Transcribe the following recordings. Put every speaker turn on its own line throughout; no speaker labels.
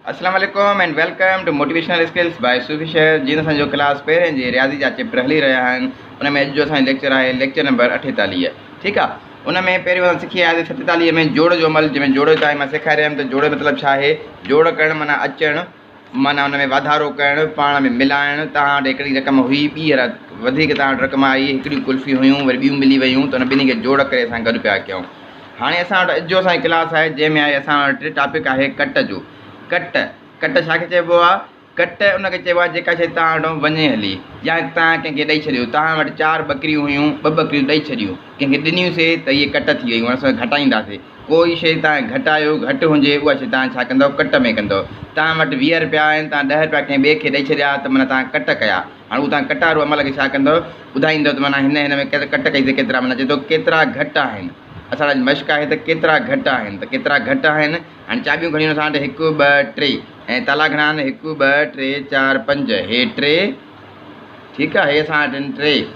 अस्सलाम वालेकुम and welcome to motivational skills by Sufi Sher. जी असांजो क्लास पहिरें जी रियाज़ी जा चैप्टर हली रहिया आहिनि। उन में अॼु जो असांजो लेक्चर आहे लेक्चर नंबर 48। ठीकु आहे। उन में पहिरियों असां सिखी आयासीं 47 में जोड़ जो अमल, जंहिंमें जोड़ ताईं मां सेखारे रहियमि त जोड़ मतिलबु छा आहे। जोड़ करणु माना अचणु, माना उन में वाधारो करणु, पाण में मिलाइणु। तव्हां वटि हिकिड़ी रक़म हुई, ॿी वधीक तव्हां वटि रक़म आई, हिकिड़ियूं कुल्फ़ियूं हुयूं, वरी ॿियूं मिली वियूं, त उन ॿिन्ही खे जोड़ करे असां गॾु पिया कयूं। हाणे असां वटि अॼु जो असांजी क्लास आहे जंहिंमें आहे असां वटि टॉपिक आहे कट जो। कट कट छाखे चइबो आहे? कट उनखे चइबो आहे जेका शइ तव्हां वटि वञे हली, या तव्हां कंहिंखे ॾेई छॾियो। तव्हां वटि 4 ॿकरियूं हुयूं, 2 ॿकरियूं ॾेई छॾियूं, कंहिंखे ॾिनियूंसीं त इहे कट थी वियूं, असां घटाईंदासीं। कोई शइ तव्हां घटायो, घटि हुजे, उहा शइ तव्हां छा कंदव? कट में कंदव। तव्हां वटि 20 रुपया आहिनि, तव्हां 10 रुपया कंहिं ॿिए खे ॾेई छॾिया, त माना तव्हां कट कया। हाणे उहो तव्हां कटारो अमल खे छा कंदव? ॿुधाईंदव त माना हिन में कट कईसीं केतिरा, माना चए थो केतिरा घटि आहिनि। असां वटि मश्क आहे त केतिरा घटि आहिनि, त केतिरा घटि आहिनि। हाणे चाबियूं खणी असां वटि 1 2 3 ऐं ताला घणा आहिनि? 1 2 3 4 5। हे 3, ठीकु आहे। हे असां वटि आहिनि 3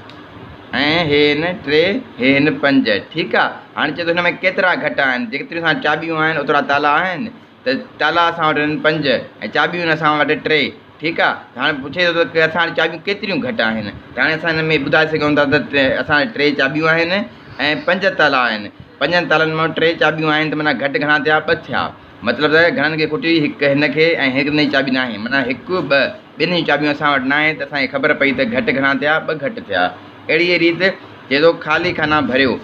ऐं हे आहिनि 3, हे आहिनि 5, ठीकु आहे। हाणे चए थो हिन में केतिरा घटि आहिनि। जेतिरियूं असां चाबियूं आहिनि ओतिरा ताला आहिनि, त ताला असां वटि आहिनि 5 ऐं चाबियूं आहिनि असां वटि 3, ठीकु आहे। हाणे पुछे थो त असां वटि चाबियूं केतिरियूं घटि आहिनि, त हाणे असां हिन में ॿुधाए सघूं था त असां वटि 3 चाबियूं आहिनि ऐं 5 ताला आहिनि। 5 तालनि मां 3 चाबियूं आहिनि, त माना घटि घणा थिया? 2 थिया। मतिलबु त घणनि खे खुटी? हिकु हिन खे ऐं हिकु नई चाबी न आहे, माना 1 2 ॿिन्ही चाबियूं असां वटि न आहे, त असांखे ख़बर पई त घटि घणा थिया? 2 घटि थिया। अहिड़ी रीति चए थो ख़ाली खाना भरियो।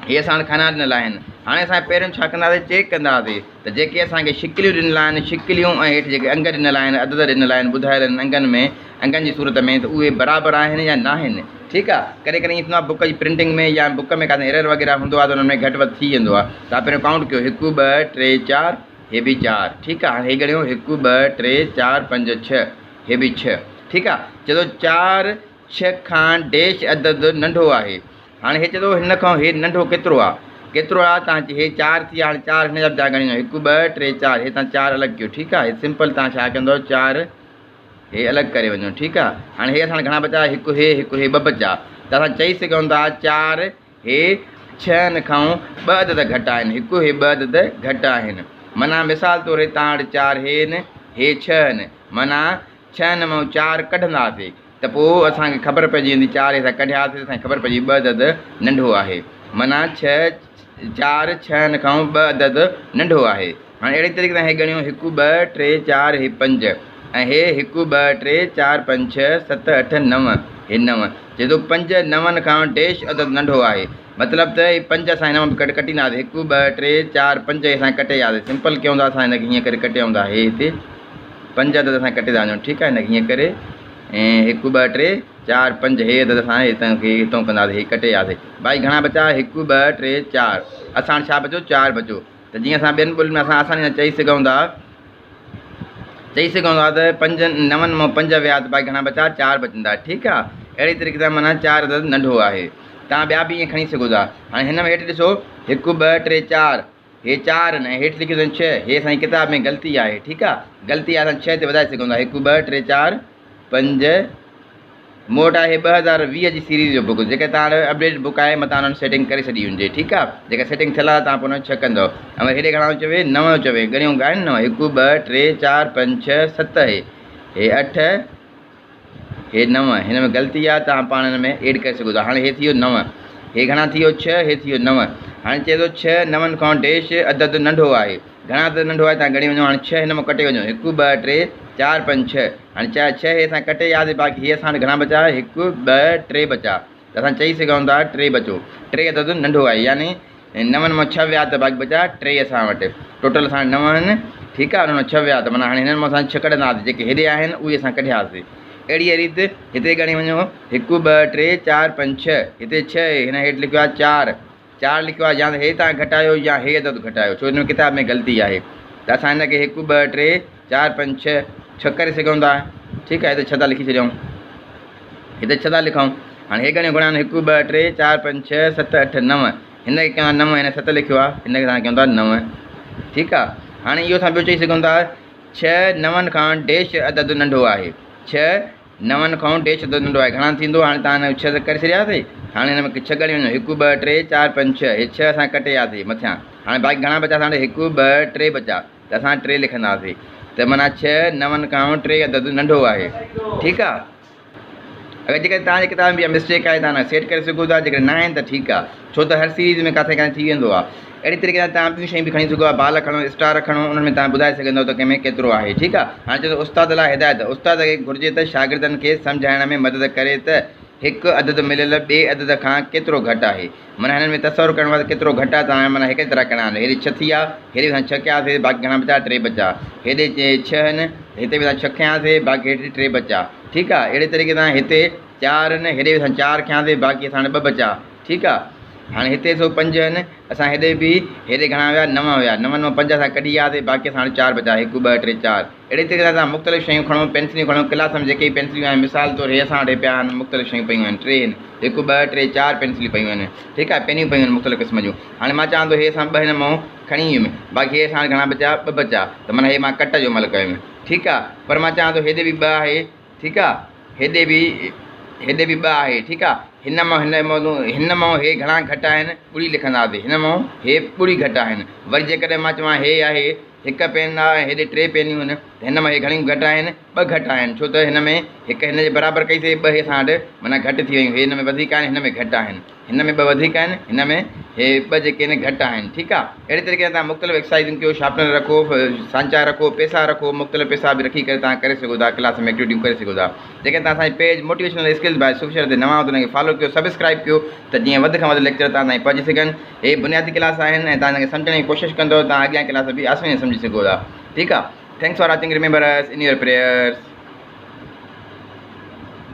इहे असां वटि खाना ॾिनल आहिनि। हाणे असां पहिरियों छा कंदासीं? चेक कंदासीं त जेके असांखे शिकिलियूं ॾिनल आहिनि, शिकिलियूं ऐं हेठि जेके अंग ॾिनल आहिनि, अदद ॾिनल आहिनि ॿुधायल आहिनि अंगनि में, अंगनि जी सूरत में, त उहे बराबरि आहिनि या न आहिनि, ठीकु आहे। कॾहिं कॾहिं ईअं थींदो आहे बुक जी प्रिंटिंग में या बुक में काथे एरर वग़ैरह हूंदो आहे, त हुन में घटि वधि थी वेंदो आहे। तव्हां पहिरियों काउंट कयो, 1 2 3 4, हे बि 4, ठीकु आहे। हाणे हे ॻणियो, 1 2 3 4 5 6, हे बि 6, ठीकु आहे। चए थो 4 6 खां डैश अदद नंढो आहे। हाणे हे चए थो हिन खां हे नंढो केतिरो आहे? केतिरो आहे? तव्हां हे 4 थी विया। हाणे 4 हिन जा बि तव्हां ॻणियो, 1 2 3 4, हे तव्हां 4 अलॻि कयो, ठीकु आहे। हे सिंपल तव्हां छा कंदव? 4 हे अलॻि करे वञो, ठीकु आहे। हाणे हे असां घणा बचा? 1 हे 1 हे 2 बचा। त असां चई सघूं था 4 हे 6 खां 2 अदद घटि आहिनि, 1 हे 2 अदद घटि आहिनि। माना मिसाल तौरु तव्हां वटि 4 हे आहिनि, हे 6 आहिनि, माना 6 मां 4 कढंदासीं त पोइ असांखे ख़बर पइजी वेंदी। 4 हे असां कढियासीं त असांखे ख़बर पइजी 2 अदद नंढो आहे, माना 4 6 खां 2 अदद नंढो आहे। हाणे अहिड़ी तरीक़े सां हे ॻणियो, 1 2 3 4, हे 5 ऐं हे 1 2 3 4 5 6 7 8 9, हे 9। चए थो 5 9 खां डैश अदद नंढो आहे। मतिलबु त हे 5 असां हिन मां कटींदासीं। 1 2 3 4 5 असां कटे वियासीं। सिंपल कयूं था असां हिनखे हीअं करे कटे हूंदा। हे हिते 5 अदद असां कटे था वञूं, ठीकु आहे। हिनखे हीअं करे ऐं 1 2 3 4 5 हे अदद असां हितां कंदासीं, हे कटे वियासीं। भाई घणा बचा? 1 2 3 4, असां वटि छा बचो? 4 बचो। त जीअं असां ॿियनि ॿोलियुनि में असां आसानी सां चई सघूं था त 5 9 मां 5 विया, त भाई घणा बचा? 4 बचंदा, ठीकु आहे। अहिड़ी तरीक़े सां माना 4 अदद नंढो आहे। तव्हां ॿिया बि ईअं खणी सघो था। हाणे हिन में हेठि ॾिसो, 1 2 3 4, हे 4 आहिनि, हेठि लिखियो अथनि 6, हे असांजी किताब में ग़लती आहे, ठीकु आहे। ग़लती आहे, असां 6 ते वधाए सघूं था। 1 2 3 4 5, मूं वटि आहे 2020 जी सीरीज़ जो बुक, जेके तव्हां वटि अपडेट बुक आहे, मथां हुननि सेटिंग करे छॾी हुजे, ठीकु आहे। जेका सेटिंग थियल आहे तव्हां पोइ हुन 6 कंदव। ऐं हेॾे घणा चवे? 9 चवे, घणियूं आहिनि? 9 1 2 3 4 5 6 7, हे 8, हे 9। हिन में ग़लती आहे, तव्हां पाण हिन में एड करे सघो था। हाणे हे थी वियो 9, हे घणा थी वियो? 6, हे थी वियो 9। हाणे चए थो 6 9 खां डैश अदद नंढो आहे। घणा अदद नंढो आहे? तव्हां ॻणी वञो। हाणे 6 हिन मां कटे वञो, 1 2 3 4 5 6। हाणे 6 हे असां कटे वियासीं, बाक़ी हे असां वटि घणा बचा? 1 2 3 बचा। त असां चई सघूं था 3 बचो। 3 अदद नंढो आहे, यानी 9 मां 6 विया, त बाक़ी बचा 3 असां वटि। टोटल असां वटि 9 आहिनि, ठीकु आहे। हुन 6 विया, त माना हाणे हिननि मां असां 6 कढंदासीं, जेके हेॾे आहिनि उहे असां कढियासीं। अहिड़ी रीति हिते ॻणी वञो, 1 2 3 4 5 6, हिते 6, हिन हेठि लिखियो आहे 4 लिखियो आहे। या त हे तव्हां घटायो या हे अदद घटायो, छो हिन में किताब में ग़लती आहे। त असां हिनखे 1 2 3 4 5 6 करे सघूं था, ठीकु आहे। हिते 6 था लिखी छॾियूं, हिते 6 था लिखूं। हाणे हे घणियूं घणा? 1 2 3 4 5 6 7 8 9, हिनखे कयूं 9, हिन 7 लिखियो आहे, हिनखे तव्हां कयूं था 9, ठीकु आहे। हाणे इहो असां ॿियो चई सघूं था, 6 9 खां डैश अदद नंढो आहे। 6 9 खां डैश अदद नंढो आहे, घणा थींदो? हाणे तव्हां हिन 6 करे छॾियासीं। हाणे हिन में 6 ॻणी वञो, 1 2 3 4 5 6, हे 6 असां कटे वियासीं मथियां। हाणे बाक़ी घणा बचा? असां 1 2 3 बचा, त असां 3 लिखंदासीं। त त माना 6 9 खां 3 अदद नंढो आहे। ठीकु आहे। अगरि जेकर तव्हांजे किताब में इहा मिस्टेक आहे तव्हां सेट करे सघो था, जेकर न आहिनि त ठीकु आहे, छो त हर सीरीज़ में किथे किथे थी वेंदो आहे। अहिड़ी तरीक़े सां तव्हां ॿियूं शयूं बि खणी सघो आहे, बाल खणो, स्टार खणो, उन्हनि में तव्हां ॿुधाए सघंदव त कंहिंमें केतिरो आहे। ठीकु आहे। हाणे चयो उस्ताद लाइ हिदायत, उस्ताद खे घुरिजे त शागिर्दनि खे सम्झाइण में मदद करे त हिकु अदद मिलियल ॿिए अदद खां केतिरो घटि आहे। माना हिननि में तसवुरु करणो आहे त केतिरो घटि आहे। तव्हां माना हिकु तरह करणा आहिनि, हेॾे 6 थी आहे, हेॾे बि 6 कयासीं, बाक़ी घणा बचा 3 बचा, हेॾे 6 आहिनि, हिते बि 6 खयासीं, बाक़ी हेॾे 3 बचा। ठीकु आहे। अहिड़े तरीक़े सां हिते 4 आहिनि, हेॾे बि 4 खयासीं, बाक़ी असां 2 बचा। ठीकु आहे। हाणे हिते 5 आहिनि, असां हेॾे बि हेॾे घणा विया 9 विया, 9 मां 5 असां कढी वियासीं, बाक़ी असां 4 बचा, 1 2 3 4। अहिड़े तरीक़े सां तव्हां मुख़्तलिफ़ शयूं खणो, पेंसिलियूं खणो, क्लास में जेके पेंसिलियूं आहिनि, मिसाल तौरु हे असां वटि पिया आहिनि, मुख़्तलिफ़ शयूं पियूं आहिनि, 3 आहिनि, 1 2 3 4 पेंसिलियूं पियूं आहिनि। ठीकु आहे। पेनियूं पियूं आहिनि मुख़्तलिफ़ क़िस्म जूं। हाणे मां चवां थो हे असां 2 हिन मां खणी वियुमि, बाक़ी हे असां घणा बचा 2 बचा, त माना हे मां कट जो अमल कयुमि। ठीकु आहे। पर मां चवां थो हेॾे बि 2 आहे। ठीकु आहे। हेॾे बि 2 आहे। ठीकु आहे। हिन मां हे घणा घटि आहिनि, ॿुड़ी लिखंदासीं, हिन मां हे ॿुड़ी घटि आहिनि। वरी जेकॾहिं मां चवां हे आहे 1 पेन आहे, हेॾे 3 पेनियूं आहिनि, त हिन मां हे घणियूं घटि आहिनि, 2 घटि आहिनि, छो त हिन में हिकु हिन जे बराबरि कईसीं, 2 हे असां वटि माना घटि थी वियूं, हिन में वधीक आहिनि, हिन में घटि आहिनि, हिन में 2 वधीक आहिनि, हिन में हे 2 जेके आहिनि घटि आहिनि। ठीकु आहे। अहिड़े तरीक़े सां तव्हां मुख़्तलिफ़ एक्सरसाइज़ूं कयो, शार्पनर रखो, सांचा रखो, पैसा रखो, मुख़्तलिफ़ पैसा बि रखी करे तव्हां करे सघो था, क्लास में एक्टिविटियूं करे सघो था। जेके तव्हां असांजे पेज मोटिवेशनल स्किल्स बाय सुफिशर ते नवां हुनखे फॉलो कयो, सब्सक्राइब कयो, त जीअं वधि खां वधि लेक्चर तव्हां ताईं पहुची सघनि। हे बुनियादी क्लास आहिनि ऐं तव्हां हिनखे सम्झण जी कोशिशि कंदव, तव्हां अॻियां क्लास बि आसानी सां सम्झी सघो था। ठीकु आहे। थैंक्स फॉर वॉचिंग, रिमेंबर अस इन योर प्रेयर्स।